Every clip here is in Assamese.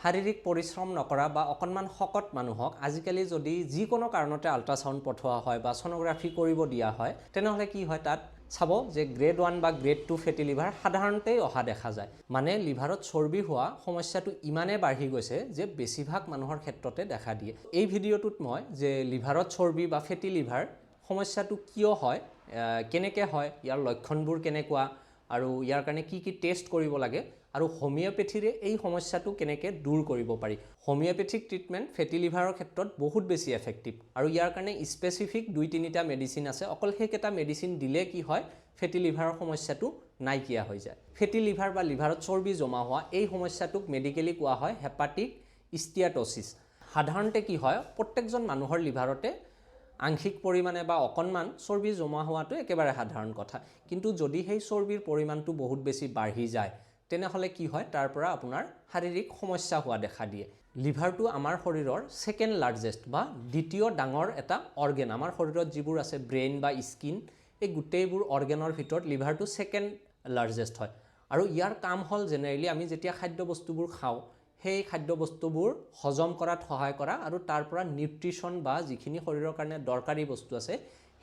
শাৰীৰিক পৰিশ্ৰম নকৰা বা অকণমান শকত মানুহক আজিকালি যদি যিকোনো কাৰণতে আল্ট্ৰাসাউণ্ড পঠোৱা হয় বা ছ'ন'গ্ৰাফি কৰিব দিয়া হয় তেনেহ'লে কি হয় তাত চাব যে গ্ৰেড 1 বা গ্ৰেড 2 ফেটি লিভাৰ সাধাৰণতেই অহা দেখা যায় মানে লিভাৰত চৰ্বি হোৱা সমস্যাটো ইমানে বাঢ়ি গৈছে যে বেছিভাগ মানুহৰ ক্ষেত্ৰতে দেখা দিয়ে এই ভিডিঅ'টোত মই যে লিভাৰত চৰ্বি বা ফেটি লিভাৰ সমস্যাটো কিয় হয় কেনেকৈ হয় ইয়াৰ লক্ষণবোৰ কেনেকুৱা আৰু ইয়াৰ কাৰণে কি কি টেষ্ট কৰিব লাগে আৰু হোমিওপ্যাথিৰে এই সমস্যাটো কেনেকৈ দূৰ কৰিব পাৰি হোমিওপ্যাথিক ট্ৰিটমেণ্ট ফেটি লিভাৰৰ ক্ষেত্ৰত বহুত বেছি এফেক্টিভ আৰু ইয়াৰ কাৰণে স্পেচিফিক 2-3টা মেডিচিন আছে অকল সেইকেইটা মেডিচিন দিলে কি হয় ফেটি লিভাৰৰ সমস্যাটো নাইকিয়া হৈ যায় ফেটি লিভাৰ বা লিভাৰত চৰ্বি জমা হোৱা এই সমস্যাটোক মেডিকেলি কোৱা হয় হেপাটিক ষ্টিয়াট'চিছ সাধাৰণতে কি হয় প্ৰত্যেকজন মানুহৰ লিভাৰতে আংশিক পৰিমাণে বা অকণমান চৰ্বি জমা হোৱাটো একেবাৰে সাধাৰণ কথা কিন্তু যদি সেই চৰ্বিৰ পৰিমাণটো বহুত বেছি বাঢ়ি যায় তেনেহ'লে কি হয় তাৰ পৰা আপোনাৰ শাৰীৰিক সমস্যা হোৱা দেখা দিয়ে লিভাৰটো আমাৰ শৰীৰৰ সেকেন্ড লাৰ্জেষ্ট বা দ্বিতীয় ডাঙৰ এটা অৰ্গেন আমাৰ শৰীৰত যিবোৰ আছে ব্ৰেইন বা স্কিন এই গোটেইবোৰ অৰ্গেনৰ ভিতৰত লিভাৰটো সেকেন্ড লাৰ্জেষ্ট হয় আৰু ইয়াৰ কাম হ'ল জেনেৰেলি আমি যেতিয়া খাদ্য বস্তুবোৰ খাওঁ সেই খাদ্য বস্তুবোৰ হজম কৰাত সহায় কৰা আৰু তাৰ পৰা নিউট্ৰিশ্যন বা যিখিনি শৰীৰৰ কাৰণে দৰকাৰী বস্তু আছে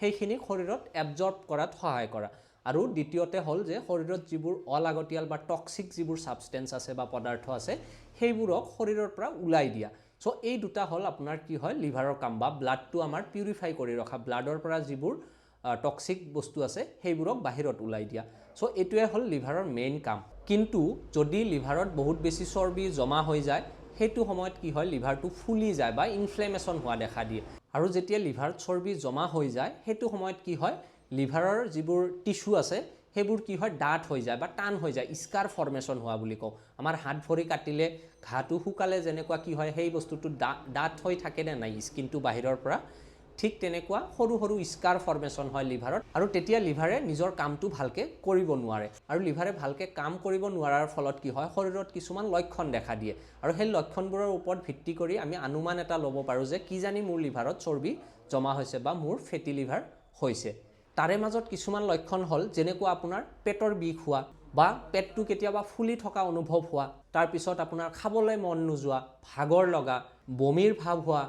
সেইখিনি শৰীৰত এবজৰ্ব কৰাত সহায় কৰা আৰু দ্বিতীয়তে হ'ল যে শৰীৰত যিবোৰ অলাগতিয়াল বা টক্সিক যিবোৰ সাবষ্টেন্স আছে বা পদাৰ্থ আছে সেইবোৰক শৰীৰৰ পৰা উলাই দিয়া সো এই দুটা হ'ল আপোনাৰ কি হয় লিভাৰৰ কাম বা ব্লাডটো আমাৰ পিউৰিফাই কৰি ৰখা ব্লাডৰ পৰা যিবোৰ টক্সিক বস্তু আছে সেইবোৰক বাহিৰত উলাই দিয়া সো এটোৱে হ'ল লিভাৰৰ মেইন কাম কিন্তু যদি লিভাৰত বহুত বেছি চৰ্বি জমা হৈ যায় সেইটো সময়ত কি হয় লিভাৰটো ফুলি যায় বা ইনফ্লেমেশ্যন হোৱা দেখা দিয়ে আৰু যেতিয়া লিভাৰত চৰ্বি জমা হৈ যায় সেইটো সময়ত কি হয় লিভাৰৰ যিবোৰ টিস্যু আছে সেইবোৰ কি হয় ডাঠ হৈ যায় বা টান হৈ যায় স্কাৰ ফৰ্মেশ্যন হোৱা বুলি কওঁ আমাৰ হাত ভৰি কাটিলে ঘাটো শুকালে যেনেকুৱা কি হয় সেই বস্তুটো ডাঠ হৈ থাকে নে নাই স্কিনটো বাহিৰৰ পৰা ঠিক তেনেকুৱা সৰু সৰু স্কাৰ ফৰ্মেশ্যন হয় লিভাৰত আৰু তেতিয়া লিভাৰে নিজৰ কামটো ভালকে কৰিব নোৱাৰে আৰু লিভাৰে ভালকে কাম কৰিব নোৱাৰাৰ ফলত কি হয় শৰীৰত কিছুমান লক্ষণ দেখা দিয়ে আৰু সেই লক্ষণবোৰৰ ওপৰত ভিত্তি কৰি আমি অনুমান এটা ল'ব পাৰো যে কি জানি মোৰ লিভাৰত চৰ্বি জমা হৈছে বা মোৰ ফেটি লিভাৰ হৈছে তাৰে মাজত কিছুমান লক্ষণ হ'ল যেনেকুৱা আপোনাৰ পেটৰ বিষ হোৱা বা পেটটো কেতিয়াবা ফুলি থকা অনুভৱ হোৱা তাৰ পিছত আপোনাৰ খাবলৈ মন নোযোৱা ভাগৰ লগা বমিৰ ভাৱ হোৱা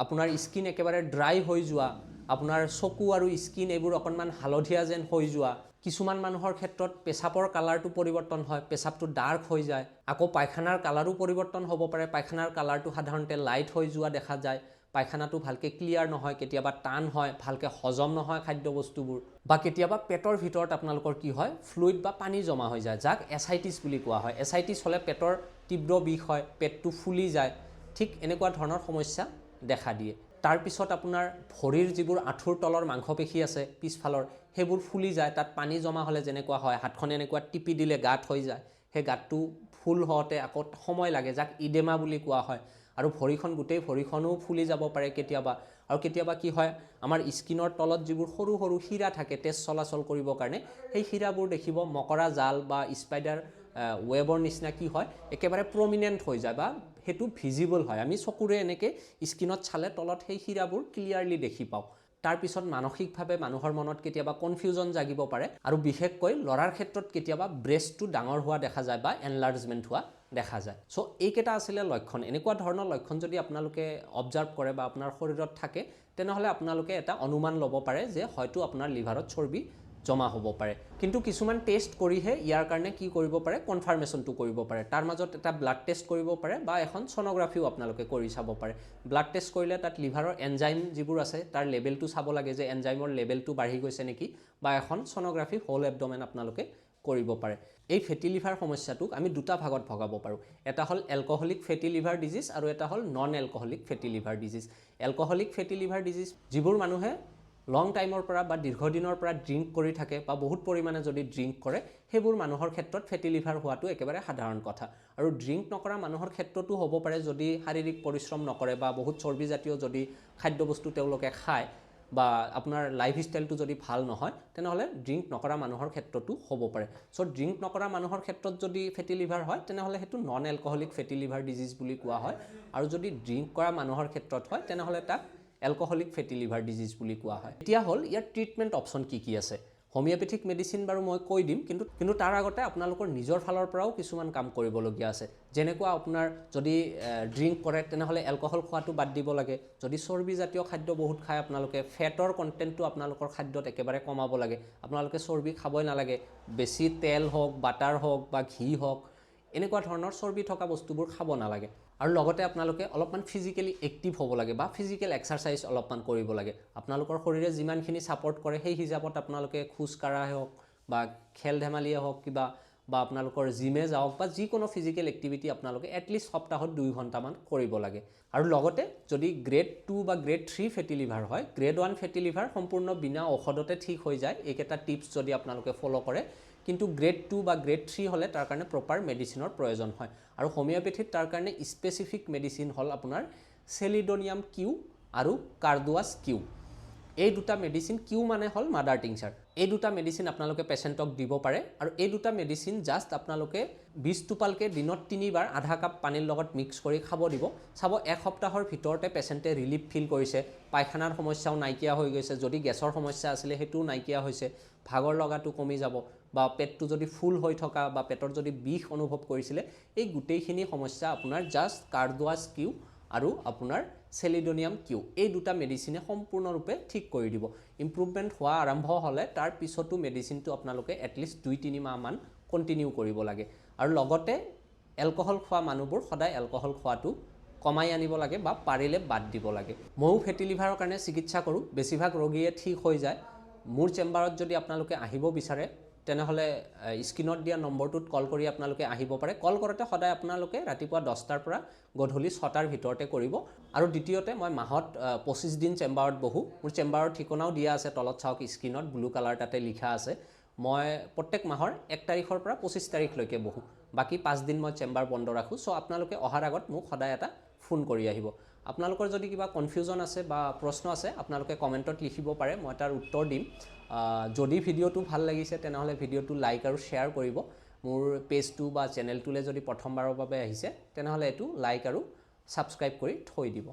আপোনাৰ স্কিন একেবাৰে ড্ৰাই হৈ যোৱা আপোনাৰ চকু আৰু স্কিন এইবোৰ অকণমান হালধীয়া যেন হৈ যোৱা কিছুমান মানুহৰ ক্ষেত্ৰত পেছাবৰ কালাৰটো পৰিৱৰ্তন হয় পেছাবটো ডাৰ্ক হৈ যায় আকৌ পায়খানাৰ কালাৰো পৰিৱৰ্তন হ'ব পাৰে পায়খানাৰ কালাৰটো সাধাৰণতে লাইট হৈ যোৱা দেখা যায় পায়খানাটো ভালকে ক্লিয়াৰ নহয় কেতিয়াবা টান হয় ভালকে হজম নহয় খাদ্য বস্তুবোৰ বা কেতিয়াবা পেটৰ ভিতৰত আপোনালোকৰ কি হয় ফ্লুইড বা পানী জমা হৈ যায় যাক এছাইটিছ বুলি কোৱা হয় এছাইটিছ হ'লে পেটৰ তীব্ৰ বিষ হয় পেটটো ফুলি যায় ঠিক এনেকুৱা ধৰণৰ সমস্যা দেখা দিয়ে তাৰ পিছত আপোনাৰ ভৰিৰ যিবোৰ আঁঠুৰ তলৰ মাংসপেশী আছে পিছফালৰ সেইবোৰ ফুলি যায় তাত পানী জমা হ'লে যেনেকুৱা হয় হাতখন এনেকুৱা টিপি দিলে গাঁত হৈ যায় সেই গাঁতটো ফুল হওঁতে আকৌ সময় লাগে যাক ইডেমা বুলি কোৱা হয় আৰু ভৰিখন গোটেই ভৰিখনো ফুলি যাব পাৰে কেতিয়াবা আৰু কেতিয়াবা কি হয় আমাৰ স্কিনৰ তলত যিবোৰ সৰু সৰু শিৰা থাকে তেজ চলাচল কৰিবৰ কাৰণে সেই শিৰাবোৰ দেখিব মকৰা জাল বা স্পাইডাৰ ৱেবৰ নিচিনা কি হয় একেবাৰে প্ৰমিনেন্ট হৈ যায় বা হেতু ভিজিবল হয় আমি চকুৰে এনেকে স্কিনত চালে তলত সেই শিৰাবোৰ ক্লিয়াৰলি দেখি পাওঁ তাৰ পিছত মানসিকভাৱে মানুহৰ মনত কেতিয়াবা কনফিউজন জাগিব পাৰে আৰু বিশেষকৈ লৰাৰ ক্ষেত্ৰত কেতিয়াবা ব্ৰেষ্টটো ডাঙৰ হোৱা দেখা যায় বা এনলাৰ্জমেন্ট হোৱা দেখা যায় সো এইকেইটা আছিল লক্ষণ এনেকুৱা ধৰণৰ লক্ষণ যদি আপোনালোকে অবজাৰ্ভ কৰে বা আপোনাৰ শৰীৰত থাকে তেনেহলে আপোনালোকে এটা অনুমান ল'ব পাৰে যে হয়তো আপোনাৰ লিভাৰত চৰ্বি জমা হ'ব পাৰে কিন্তু কিছুমান টেষ্ট কৰিহে ইয়াৰ কাৰণে কি কৰিব পাৰে কনফাৰ্মেশনটো কৰিব পাৰে তাৰ মাজত এটা ব্লাড টেষ্ট কৰিব পাৰে বা এখন সোনোগ্ৰাফিও আপোনালোকে কৰি চাব পাৰে ব্লাড টেষ্ট কৰিলে তাত লিভাৰৰ এনজাইম যিবোৰ আছে তাৰ লেভেলটো চাব লাগে যে এনজাইমৰ লেভেলটো বাঢ়ি গৈছে নেকি বা এখন সোনোগ্ৰাফি হোল এবডমেন আপোনালোকে কৰিব পাৰে এই ফেটি লিভাৰ সমস্যাটোক আমি দুটা ভাগত ভগাব পাৰো এটা হল এলকহলিক ফেটি লিভাৰ ডিজিজ আৰু এটা হল নন এলকহলিক ফেটি লিভাৰ ডিজিজ এলকহলিক ফেটি লিভাৰ ডিজিজ যিবোৰ মানুহে লং টাইমৰ পৰা বা দীৰ্ঘদিনৰ পৰা ড্ৰিংক কৰি থাকে বা বহুত পৰিমাণে যদি ড্ৰিংক কৰে সেইবোৰ মানুহৰ ক্ষেত্ৰত ফেটি লিভাৰ হোৱাটো একেবাৰে সাধাৰণ কথা আৰু ড্ৰিংক নকৰা মানুহৰ ক্ষেত্ৰতো হ'ব পাৰে যদি শাৰীৰিক পৰিশ্ৰম নকৰে বা বহুত চৰ্বি জাতীয় যদি খাদ্য বস্তু তেওঁলোকে খায় বা আপোনাৰ লাইফ ষ্টাইলটো যদি ভাল নহয় তেনেহলে ড্ৰিংক নকৰা মানুহৰ ক্ষেত্ৰতো হ'ব পাৰে সো ড্ৰিংক নকৰা মানুহৰ ক্ষেত্ৰত যদি ফেটি লিভাৰ হয় তেনেহলে হেতু নন এলকহলিক ফেটি লিভাৰ ডিজিজ বুলি কোৱা হয় আৰু যদি ড্ৰিংক কৰা মানুহৰ ক্ষেত্ৰত হয় তেনেহলে তাক এলকহলিক ফেটি লিভাৰ ডিজিজ বুলি কোৱা হয় এতিয়া হল ইয়াৰ ট্ৰিটমেন্ট অপচন কি আছে হোমিওপ্যাথিক মেডিচিন বাৰু মই কৈ দিম, কিন্তু তাৰ আগতে আপোনালোকৰ নিজৰ ফালৰ পৰাও কিছুমান কাম কৰিবলগীয়া আছে। যেনেকুৱা আপোনাৰ যদি ড্ৰিংক কৰে তেনেহ'লে এলকহল খোৱাটো বাদ দিব লাগে। যদি চৰ্বিজাতীয় খাদ্য বহুত খায় আপোনালোকে, ফেটৰ কণ্টেণ্টটো আপোনালোকৰ খাদ্যত একেবাৰে কমাব লাগে। আপোনালোকে চৰ্বি খাবই নালাগে। বেছি তেল হওক, বাটাৰ হওক বা ঘি হওক, এনেকুৱা ধৰণৰ চৰ্বি থকা বস্তুবোৰ খাব নালাগে। আৰু লগতে আপোনালোকে অলপমান ফিজিকেলি এক্টিভ হ'ব লাগে বা ফিজিকেল এক্সাৰচাইজ অলপমান কৰিব লাগে। আপোনালোকৰ শৰীৰে যিমানখিনি ছাপৰ্ট কৰে সেই হিচাপত আপোনালোকে খোজ কাঢ়াই হওক বা খেল ধেমালিয়ে হওক কিবা, বা আপোনালোকৰ জিমে যাওক বা যিকোনো ফিজিকেল এক্টিভিটি আপোনালোকে এটলিষ্ট সপ্তাহত 2 ঘণ্টামান কৰিব লাগে। আৰু লগতে যদি গ্ৰেড 2 বা গ্ৰেড 3 ফেটি লিভাৰ হয়, গ্ৰেড 1 ফেটি লিভাৰ সম্পূৰ্ণ বিনা ঔষধতে ঠিক হৈ যায়, এইকেইটা টিপছ যদি আপোনালোকে ফ'ল' কৰে। কিন্তু গ্ৰেড 2 বা গ্ৰেড 3 হ'লে তাৰ কাৰণে প্ৰপাৰ মেডিচিনৰ প্ৰয়োজন হয়। আৰু হোমিওপ্যাথিত তাৰ কাৰণে স্পেচিফিক মেডিচিন হ'ল আপোনাৰ চেলিডোনিয়াম কিউ আৰু কাৰ্ডুৱাছ কিউ। এই দুটা মেডিচিন, কিউ মানে হ'ল মাদাৰ টিংচাৰ, এই দুটা মেডিচিন আপোনালোকে পেচেণ্টক দিব পাৰে। আৰু এই দুটা মেডিচিন জাষ্ট আপোনালোকে 20 টোপালকৈ দিনত 3 বাৰ আধা কাপ পানীৰ লগত মিক্স কৰি খাব দিব। চাব এসপ্তাহৰ ভিতৰতে পেচেণ্টে ৰিলিফ ফিল কৰিছে, পায়খানাৰ সমস্যাও নাইকিয়া হৈ গৈছে, যদি গেছৰ সমস্যা আছিলে সেইটোও নাইকিয়া হৈছে, ভাগৰ লগাটো কমি যাব, বা পেটটো যদি ফুল হৈ থকা বা পেটৰ যদি বিষ অনুভৱ কৰিছিলে, এই গোটেইখিনি সমস্যা আপোনাৰ জাষ্ট কাৰ্ডুৱাছ কিউ আৰু আপোনাৰ চেলিডোনিয়াম কিউ, এই দুটা মেডিচিনে সম্পূৰ্ণৰূপে ঠিক কৰি দিব। ইম্প্ৰুভমেণ্ট হোৱা আৰম্ভ হ'লে তাৰ পিছতো মেডিচিনটো আপোনালোকে এটলিষ্ট 2-3 মাহমান কণ্টিনিউ কৰিব লাগে। আৰু লগতে এলকহল খোৱা মানুহবোৰ সদায় এলকহল খোৱাটো কমাই আনিব লাগে বা পাৰিলে বাদ দিব লাগে। ময়ো ফেটি লিভাৰৰ কাৰণে চিকিৎসা কৰোঁ, বেছিভাগ ৰোগীয়ে ঠিক হৈ যায়। মোৰ চেম্বাৰত যদি আপোনালোকে আহিব বিচাৰে তেনেহ'লে স্ক্ৰীনত দিয়া নম্বৰটোত কল কৰি আপোনালোকে আহিব পাৰে। কল কৰোঁতে সদায় আপোনালোকে ৰাতিপুৱা 10টাৰ পৰা গধূলি 6টাৰ ভিতৰতে কৰিব। আৰু দ্বিতীয়তে মই মাহত 25 দিন চেম্বাৰত বহোঁ। মোৰ চেম্বাৰৰ ঠিকনাও দিয়া আছে তলত চাওক স্ক্ৰীনত, ব্লু কালাৰ তাতে লিখা আছে। মই প্ৰত্যেক মাহৰ 1 তাৰিখৰ পৰা 25 তাৰিখলৈকে বহোঁ। বাকী 5 দিন মই চেম্বাৰ বন্ধ ৰাখোঁ। চ' আপোনালোকে অহাৰ আগত মোক সদায় এটা ফোন কৰি আহিব। আপোনালোকৰ যদি কিবা কনফিউজন আছে বা প্ৰশ্ন আছে আপোনালোকে কমেণ্টত লিখিব পাৰে, মই তাৰ উত্তৰ দিম। যদি ভিডিঅ'টো ভাল লাগিছে তেনেহ'লে ভিডিঅ'টো লাইক আৰু শ্বেয়াৰ কৰিব। মোৰ পেজটো বা চেনেলটোলৈ যদি প্ৰথমবাৰৰ বাবে আহিছে তেনেহ'লে এইটো লাইক আৰু ছাবস্ক্ৰাইব কৰি থৈ দিব।